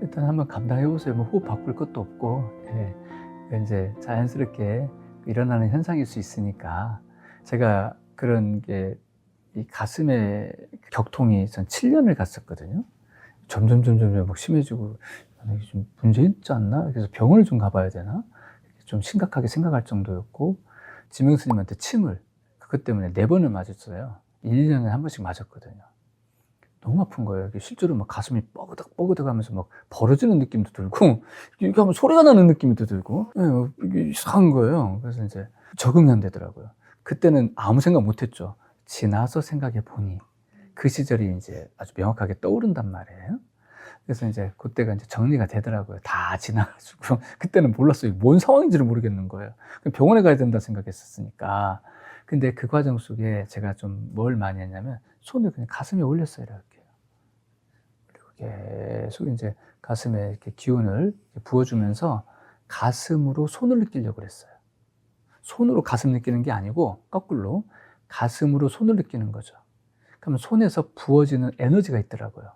일단 한번 감당해 보세요. 뭐 호흡 바꿀 것도 없고, 예. 이제 자연스럽게 일어나는 현상일 수 있으니까. 제가 그런 게 이 가슴에 격통이 전 7년을 갔었거든요. 점점 막 심해지고 '아 이게 좀 문제 있지 않나?' 그래서 '병원을 좀 가 봐야 되나?' 좀 심각하게 생각할 정도였고, 지명 스님한테 침을 그것 때문에 4 번을 맞았어요. 1 년에 1 번씩 맞았거든요. 너무 아픈 거예요. 이게 실제로 막 가슴이 뻐그덕 하면서 막 벌어지는 느낌도 들고, 이렇게 하면 소리가 나는 느낌도 들고, 예, 이게 이상한 거예요. 그래서 인제 적응이 안 되더라고요. 그때는 아무 생각 못 했죠. 지나서 생각해 보니 그 시절이 인제 아주 명확하게 떠오른단 말이에요. 그래서 인제 고때가 인제 정리가 되더라고요. 다 지나 가지고. 그때는 몰랐어요. 뭔 상황인지를 모르겠는 거예요. 그냥 병원에 가야 된다 생각했었으니까. 근데 그 과정 속에 제가 좀 뭘 많이 했냐면 손을 그냥 가슴에 올렸어요, 이렇게. 그리고 계속 인제 가슴에 이렇게 기운을 부어 주면서 가슴으로 손을 느끼려고 그랬어요. 손으로 가슴 느끼는 게 아니고 거꾸로 가슴으로 손을 느끼는 거죠. 그러면 손에서 부어지는 에너지가 있더라고요.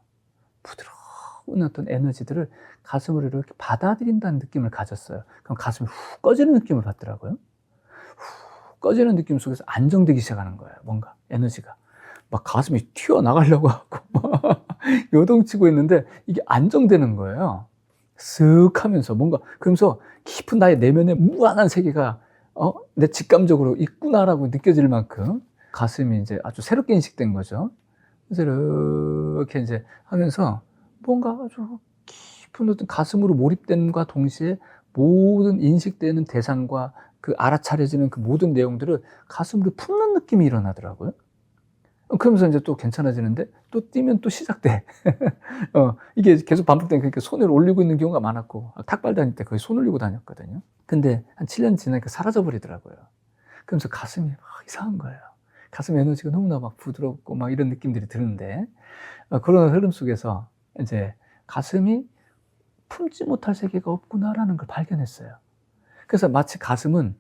부드러운 어떤 에너지들을 가슴으로 이렇게 받아들인다는 느낌을 가졌어요. 그럼 가슴이 훅 꺼지는 느낌을 받더라고요. 훅 꺼지는 느낌 속에서 안정되기 시작하는 거예요, 뭔가 에너지가. 막 가슴이 튀어나가려고 하고 막 요동치고 있는데 이게 안정되는 거예요. 쓱 하면서 뭔가, 그러면서 깊은 나의 내면에 무한한 세계가 내 직감적으로 있구나라고 느껴질 만큼 가슴이 인제 아주 새롭게 인식된 거죠. 그래서 이렇게 인제 하면서 뭔가 아주 깊은 어떤 가슴으로 몰입됨과 동시에 모든 인식되는 대상과 그 알아차려지는 그 모든 내용들을 가슴으로 품는 느낌이 일어나더라고요. 그러면서 인제 또 괜찮아지는데 또 뛰면 또 시작돼. 이게 계속 반복되니까, 그러니까 손을 올리고 있는 경우가 많았고, 탁발 다닐 때 거의 손 올리고 다녔거든요. 근데 한 7년 지나니까 사라져 버리더라고요. 그러면서 가슴이 막 이상한 거예요. 가슴 에너지가 너무나 막 부드럽고 막 이런 느낌들이 드는데, 그런 흐름 속에서 인제 '가슴이 품지 못할 세계가 없구나.'라는 걸 발견했어요. 그래서 마치 가슴은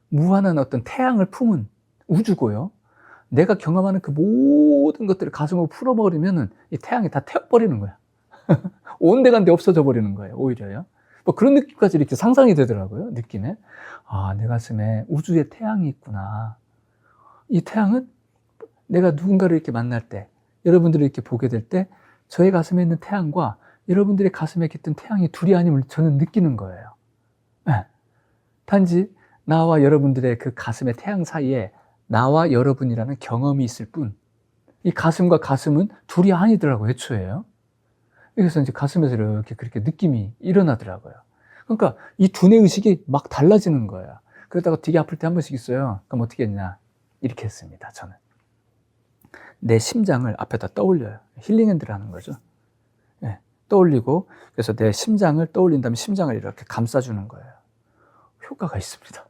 무한한 어떤 태양을 품은 우주고요. 내가 경험하는 그 모든 것들을 가슴으로 풀어버리면은 이 태양이 다 태워버리는 거야. 온데간데 없어져 버리는 거예요, 오히려요. 뭐 그런 느낌까지 이렇게 상상이 되더라고요, 느낌에. '아, 내 가슴에 우주의 태양이 있구나. 이 태양은 내가 누군가를 이렇게 만날 때, 여러분들을 이렇게 보게 될 때 저의 가슴에 있는 태양과 여러분들의 가슴에 깃든 태양이 둘이 아님을 저는 느끼는 거예요. 예. 단지 나와 여러분들의 그 가슴의 태양 사이에 나와 여러분이라는 경험이 있을 뿐, 이 가슴과 가슴은 둘이 아니더라고요, 애초에요. 그래서 인제 가슴에서 이렇게 그렇게 느낌이 일어나더라고요. 그러니까 이 두뇌 의식이 막 달라지는 거예요. 그러다가 되게 아플 때 한 번씩 있어요. 그럼 어떻게 했냐, 이렇게 했습니다, 저는. 내 심장을 앞에다 떠올려요. 힐링 핸드라는 거죠. 예. 떠올리고, 그래서 내 심장을 떠올린 다음에 심장을 이렇게 감싸 주는 거예요. 효과가 있습니다.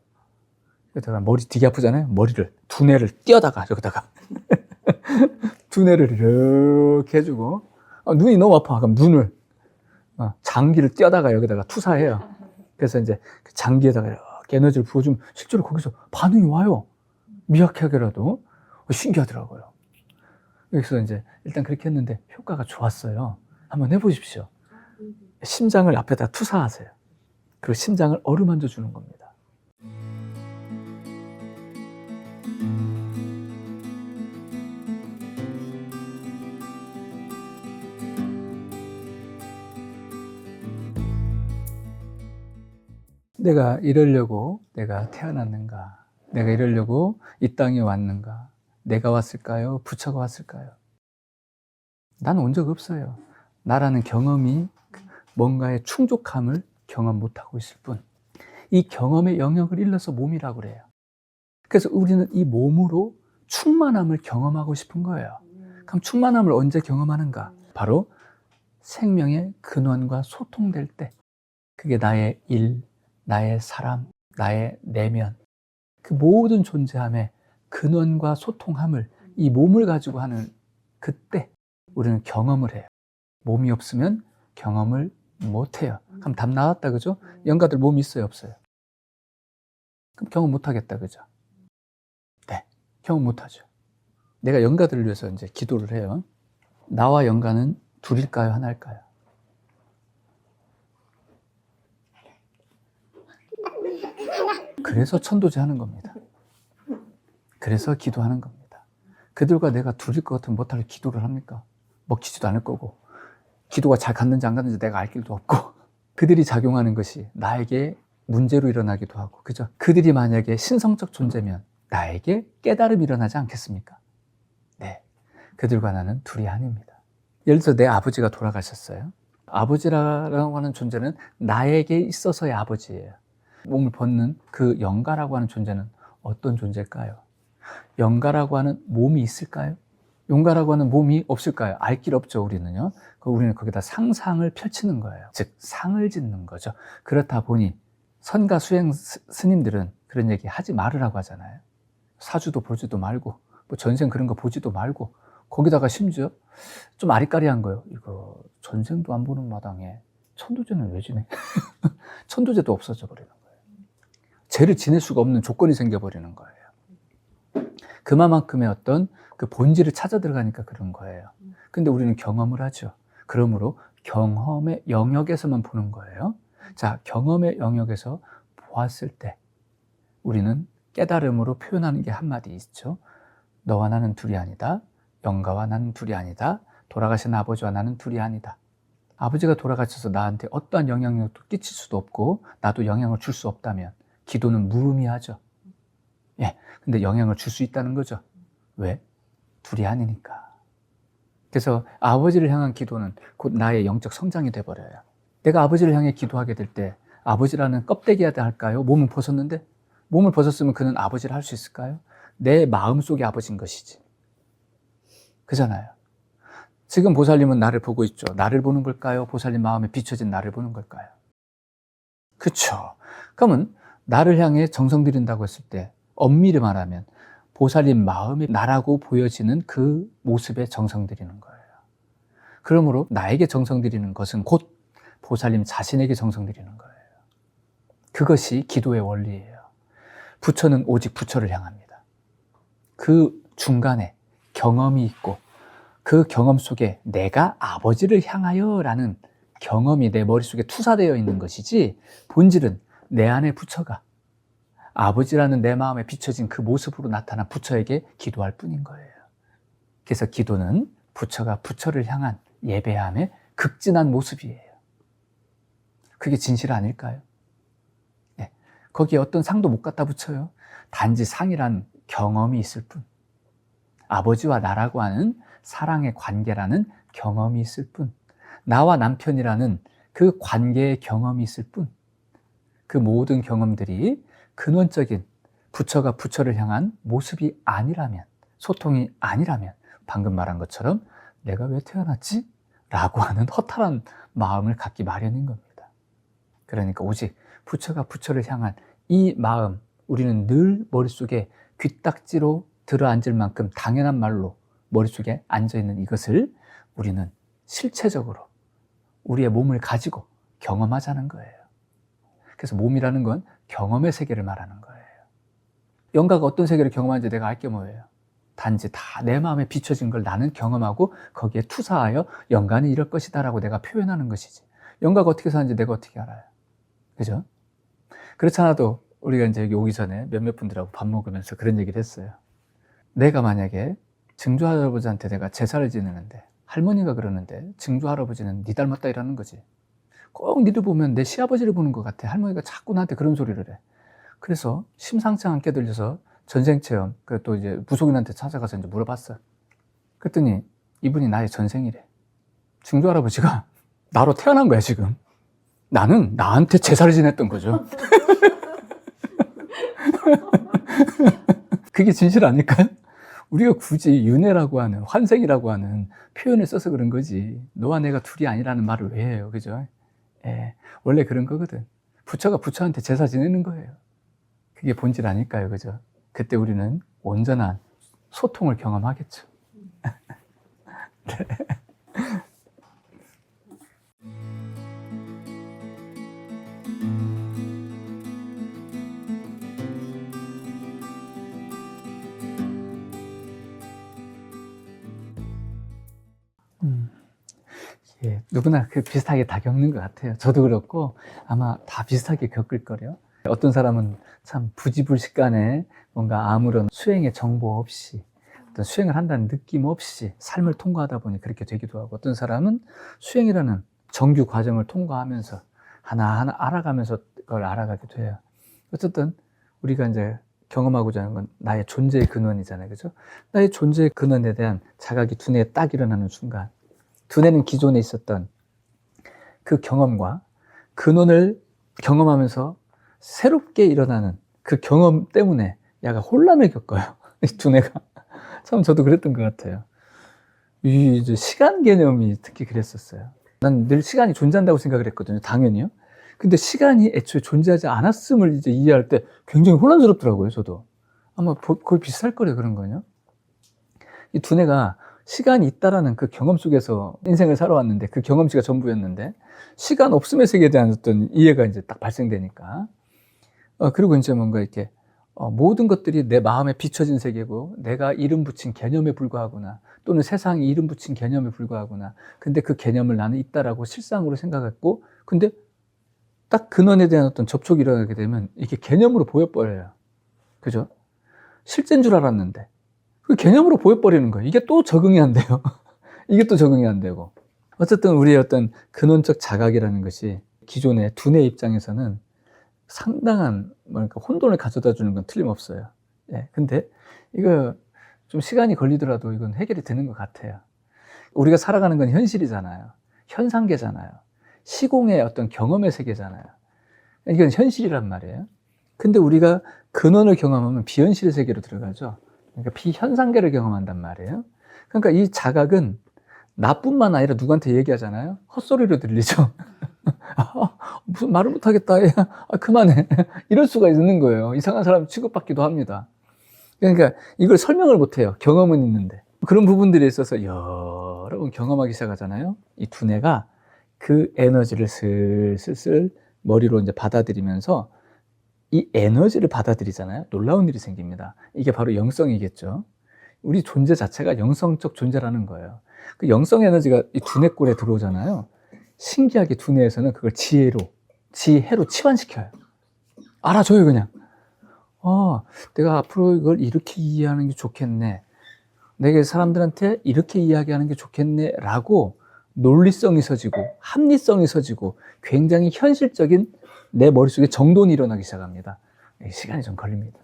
그러다가 머리 되게 아프잖아요. 머리를, 두뇌를 띄어다가 여기다가 두뇌를 이렇게 해 주고, 눈이 너무 아파. 그럼 눈을, 장기를 띄어다가 여기다가 투사해요. 그래서 인제 그 장기에다가 이렇게 에너지를 부어 주면 실제로 거기서 반응이 와요, 미약하게라도. 신기하더라고요. 그래서 인제 일단 그렇게 했는데 효과가 좋았어요. 한번 해 보십시오. 심장을 앞에다 투사하세요. 그리고 심장을 어루만져 주는 겁니다. 내가 이러려고 내가 태어났는가? 내가 이러려고 이 땅에 왔는가? 내가 왔을까요? 부처가 왔을까요? 난 온 적 없어요. 나라는 경험이 뭔가의 충족함을 경험 못 하고 있을 뿐, 이 경험의 영역을 일러서 몸이라고 그래요. 그래서 우리는 이 몸으로 충만함을 경험하고 싶은 거예요. 그럼 충만함을 언제 경험하는가? 바로 생명의 근원과 소통될 때. 그게 나의 일, 나의 사람, 나의 내면, 그 모든 존재함의 근원과 소통함을 이 몸을 가지고 하는 그때 우리는 경험을 해요. 몸이 없으면 경험을 못 해요. 그럼 답 나왔다, 그죠? 영가들 몸이 있어요, 없어요? 그럼 경험 못 하겠다, 그죠? 네. 경험 못 하죠. 내가 영가들을 위해서 이제 기도를 해요. 나와 영가는 둘일까요, 하나일까요? 그래서 천도제 하는 겁니다. 그래서 기도하는 겁니다. 그들과 내가 둘일 것 같으면 못할 기도를 합니까? 먹히지도 않을 거고, 기도가 잘 갔는지 안 갔는지 내가 알 길도 없고, 그들이 작용하는 것이 나에게 문제로 일어나기도 하고, 그죠? 그들이 만약에 신성적 존재면 나에게 깨달음이 일어나지 않겠습니까? 네. 그들과 나는 둘이 아닙니다. 예를 들어 내 아버지가 돌아가셨어요. 아버지라고 하는 존재는 나에게 있어서의 아버지예요. 몸을 벗는 그 영가라고 하는 존재는 어떤 존재일까요? 영가라고 하는 몸이 있을까요? 영가라고 하는 몸이 없을까요? 알 길 없죠, 우리는요. 우리는 거기다 상상을 펼치는 거예요. 즉, 상을 짓는 거죠. 그렇다 보니 선가 수행 스님들은 그런 얘기 하지 말으라고 하잖아요. 사주도 보지도 말고, 뭐 전생 그런 거 보지도 말고, 거기다가 심지어 좀 아리까리한 거예요. 이거 전생도 안 보는 마당에 천도제는 왜 지내? 천도제도 없어져 버리는 거예요. 죄를 지낼 수가 없는 조건이 생겨버리는 거예요. 그만큼의 어떤 그 본질을 찾아 들어가니까 그런 거예요. 근데 우리는 경험을 하죠. 그러므로 경험의 영역에서만 보는 거예요. 자, 경험의 영역에서 보았을 때 우리는 깨달음으로 표현하는 게 한마디 있죠. 너와 나는 둘이 아니다. 영가와 나는 둘이 아니다. 돌아가신 아버지와 나는 둘이 아니다. 아버지가 돌아가셔서 나한테 어떠한 영향력도 끼칠 수도 없고 나도 영향을 줄 수 없다면 기도는 무의미하죠. 예, 근데 영향을 줄 수 있다는 거죠. 왜? 둘이 아니니까. 그래서 아버지를 향한 기도는 곧 나의 영적 성장이 돼버려요. 내가 아버지를 향해 기도하게 될 때 아버지라는 껍데기야 할까요? 몸을 벗었는데? 몸을 벗었으면 그는 아버지를 할 수 있을까요? 내 마음속의 아버지인 것이지. 그잖아요. 지금 보살님은 나를 보고 있죠. 나를 보는 걸까요? 보살님 마음에 비춰진 나를 보는 걸까요? 그렇죠. 그러면 나를 향해 정성 들인다고 했을 때 엄밀히 말하면 보살님 마음이 나라고 보여지는 그 모습에 정성 들이는 거예요. 그러므로 나에게 정성 들이는 것은 곧 보살님 자신에게 정성 들이는 거예요. 그것이 기도의 원리예요. 부처는 오직 부처를 향합니다. 그 중간에 경험이 있고 그 경험 속에 내가 아버지를 향하여 라는 경험이 내 머릿속에 투사되어 있는 것이지 본질은 내 안에 부처가 아버지라는 내 마음에 비춰진 그 모습으로 나타난 부처에게 기도할 뿐인 거예요. 그래서 기도는 부처가 부처를 향한 예배함의 극진한 모습이에요. 그게 진실 아닐까요? 네. 거기에 어떤 상도 못 갖다 붙여요. 단지 상이란 경험이 있을 뿐. 아버지와 나라고 하는 사랑의 관계라는 경험이 있을 뿐. 나와 남편이라는 그 관계의 경험이 있을 뿐. 그 모든 경험들이 근원적인 부처가 부처를 향한 모습이 아니라면, 소통이 아니라면 방금 말한 것처럼 내가 왜 태어났지? 라고 하는 허탈한 마음을 갖기 마련인 겁니다. 그러니까 오직 부처가 부처를 향한 이 마음, 우리는 늘 머릿속에 귀딱지로 들어앉을 만큼 당연한 말로 머릿속에 앉아있는 이것을 우리는 실체적으로 우리의 몸을 가지고 경험하자는 거예요. 그래서 몸이라는 건 경험의 세계를 말하는 거예요. 영가가 어떤 세계를 경험하는지 내가 알 게 뭐예요? 단지 다 내 마음에 비춰진 걸 나는 경험하고 거기에 투사하여 영가는 이럴 것이다 라고 내가 표현하는 것이지. 영가가 어떻게 사는지 내가 어떻게 알아요? 그죠? 그렇지 않아도 우리가 이제 여기 오기 전에 몇몇 분들하고 밥 먹으면서 그런 얘기를 했어요. 내가 만약에 증조 할아버지한테 내가 제사를 지내는데 할머니가 그러는데 증조 할아버지는 네 닮았다 이러는 거지. 꼭 니를 보면 내 시아버지를 보는 것 같아. 할머니가 자꾸 나한테 그런 소리를 해. 그래서 심상치 않게 들려서 전생체험, 또 이제 부속인한테 찾아가서 이제 물어봤어요. 그랬더니 이분이 나의 전생이래. 증조 할아버지가 나로 태어난 거야, 지금. 나는 나한테 제사를 지냈던 거죠. 그게 진실 아닐까요? 우리가 굳이 윤회라고 하는, 환생이라고 하는 표현을 써서 그런 거지. 너와 내가 둘이 아니라는 말을 왜 해요? 그죠? 예, 원래 그런 거거든. 부처가 부처한테 제사 지내는 거예요. 그게 본질 아닐까요? 그죠? 그때 우리는 온전한 소통을 경험하겠죠. 네. 예, 누구나 비슷하게 다 겪는 것 같아요. 저도 그렇고 아마 다 비슷하게 겪을 거래요. 어떤 사람은 참 부지불식간에 뭔가 아무런 수행의 정보 없이 어떤 수행을 한다는 느낌 없이 삶을 통과하다 보니 그렇게 되기도 하고, 어떤 사람은 수행이라는 정규 과정을 통과하면서 하나하나 알아가면서 그걸 알아가게 돼요. 어쨌든 우리가 이제 경험하고자 하는 건 나의 존재의 근원이잖아요. 그죠? 나의 존재의 근원에 대한 자각이 두뇌에 딱 일어나는 순간, 두뇌는 기존에 있었던 그 경험과 근원을 경험하면서 새롭게 일어나는 그 경험 때문에 약간 혼란을 겪어요. 이 두뇌가. 참 저도 그랬던 것 같아요. 이 이제 시간 개념이 특히 그랬었어요. 난 늘 시간이 존재한다고 생각을 했거든요. 당연히요. 근데 시간이 애초에 존재하지 않았음을 이제 이해할 때 굉장히 혼란스럽더라고요, 저도. 아마 거의 비슷할 거래요, 그런 거요. 이 두뇌가 시간이 있다라는 그 경험 속에서 인생을 살아왔는데, 그 경험치가 전부였는데, 시간 없음의 세계에 대한 어떤 이해가 이제 딱 발생되니까. 그리고 이제 뭔가 이렇게, 모든 것들이 내 마음에 비춰진 세계고, 내가 이름 붙인 개념에 불과하구나, 또는 세상이 이름 붙인 개념에 불과하구나. 근데 그 개념을 나는 있다라고 실상으로 생각했고, 근데 딱 근원에 대한 어떤 접촉이 일어나게 되면 이게 개념으로 보여버려요. 그죠? 실제인 줄 알았는데 그 개념으로 보여버리는 거예요. 이게 또 적응이 안 돼요. 이게 또 적응이 안 되고. 어쨌든 우리의 어떤 근원적 자각이라는 것이 기존의 두뇌 입장에서는 상당한 뭐랄까 혼돈을 가져다 주는 건 틀림없어요. 예. 근데 이거 좀 시간이 걸리더라도 이건 해결이 되는 것 같아요. 우리가 살아가는 건 현실이잖아요. 현상계잖아요. 시공의 어떤 경험의 세계잖아요. 이건 현실이란 말이에요. 근데 우리가 근원을 경험하면 비현실의 세계로 들어가죠. 그러니까 비현상계를 경험한단 말이에요. 그러니까 이 자각은 나뿐만 아니라 누구한테 얘기하잖아요. 헛소리로 들리죠. 무슨 말을 못하겠다. 야, 그만해. 이럴 수가 있는 거예요. 이상한 사람 취급받기도 합니다. 그러니까 이걸 설명을 못해요. 경험은 있는데. 그런 부분들에 있어서 여러 번 경험하기 시작하잖아요. 이 두뇌가 그 에너지를 슬슬 머리로 이제 받아들이면서 이 에너지를 받아들이잖아요. 놀라운 일이 생깁니다. 이게 바로 영성이겠죠. 우리 존재 자체가 영성적 존재라는 거예요. 그 영성 에너지가 이 두뇌골에 들어오잖아요. 신기하게 두뇌에서는 그걸 지혜로 치환시켜요. 알아줘요, 그냥. 내가 앞으로 이걸 이렇게 이해하는 게 좋겠네. 내가 사람들한테 이렇게 이야기하는 게 좋겠네. 라고 논리성이 서지고 합리성이 서지고 굉장히 현실적인 내 머릿속에 정돈이 일어나기 시작합니다. 시간이 좀 걸립니다.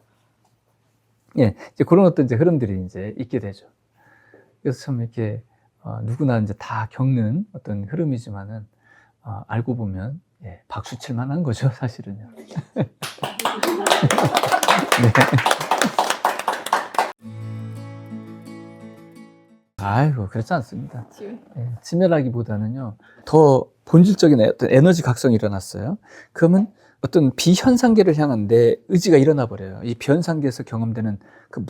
예, 이제 그런 어떤 이제 흐름들이 이제 있게 되죠. 그래서 참 이렇게, 누구나 이제 다 겪는 어떤 흐름이지만은, 알고 보면, 예, 박수 칠 만한 거죠, 사실은요. 네. 아이고, 그렇지 않습니다. 예, 치매라기보다는요, 더 본질적인 어떤 에너지 각성이 일어났어요. 그러면 어떤 비현상계를 향한 내 의지가 일어나 버려요. 이 비현상계에서 경험되는 그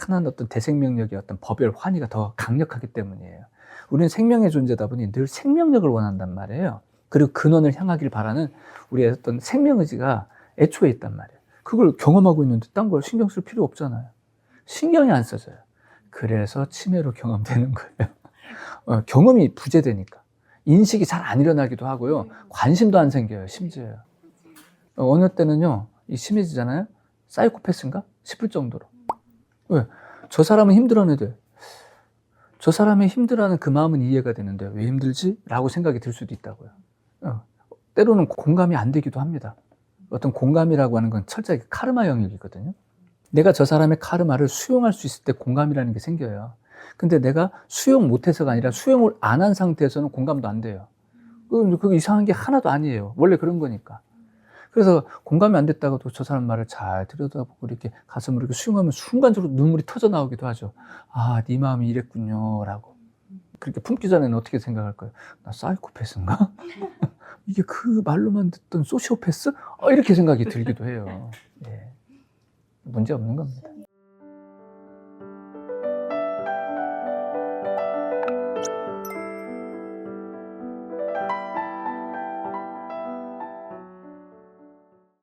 무한한 어떤 대생명력의 어떤 법열 환희가 더 강력하기 때문이에요. 우리는 생명의 존재다 보니 늘 생명력을 원한단 말이에요. 그리고 근원을 향하길 바라는 우리의 어떤 생명의지가 애초에 있단 말이에요. 그걸 경험하고 있는데 딴 걸 신경 쓸 필요 없잖아요. 신경이 안 써져요. 그래서 치매로 경험되는 거예요. 경험이 부재되니까. 인식이 잘 안 일어나기도 하고요. 관심도 안 생겨요, 심지어요. 어느 때는요, 이 심해지잖아요? 사이코패스인가? 싶을 정도로. 왜? 저 사람은 힘들었는데, 저 사람이 힘들어하는 그 마음은 이해가 되는데, 왜 힘들지? 라고 생각이 들 수도 있다고요. 때로는 공감이 안 되기도 합니다. 어떤 공감이라고 하는 건 철저하게 카르마 영역이거든요. 내가 저 사람의 카르마를 수용할 수 있을 때 공감이라는 게 생겨요. 근데 내가 수용 못해서가 아니라 수용을 안 한 상태에서는 공감도 안 돼요. 그거 이상한 게 하나도 아니에요. 원래 그런 거니까. 그래서 공감이 안 됐다가도 저 사람 말을 잘 들여다보고 이렇게 가슴으로 이렇게 수용하면 순간적으로 눈물이 터져 나오기도 하죠. 아, 네 마음이 이랬군요. 라고. 그렇게 품기 전에는 어떻게 생각할까요? 나 사이코패스인가? 이게 그 말로만 듣던 소시오패스? 이렇게 생각이 들기도 해요. 예. 문제 없는 겁니다.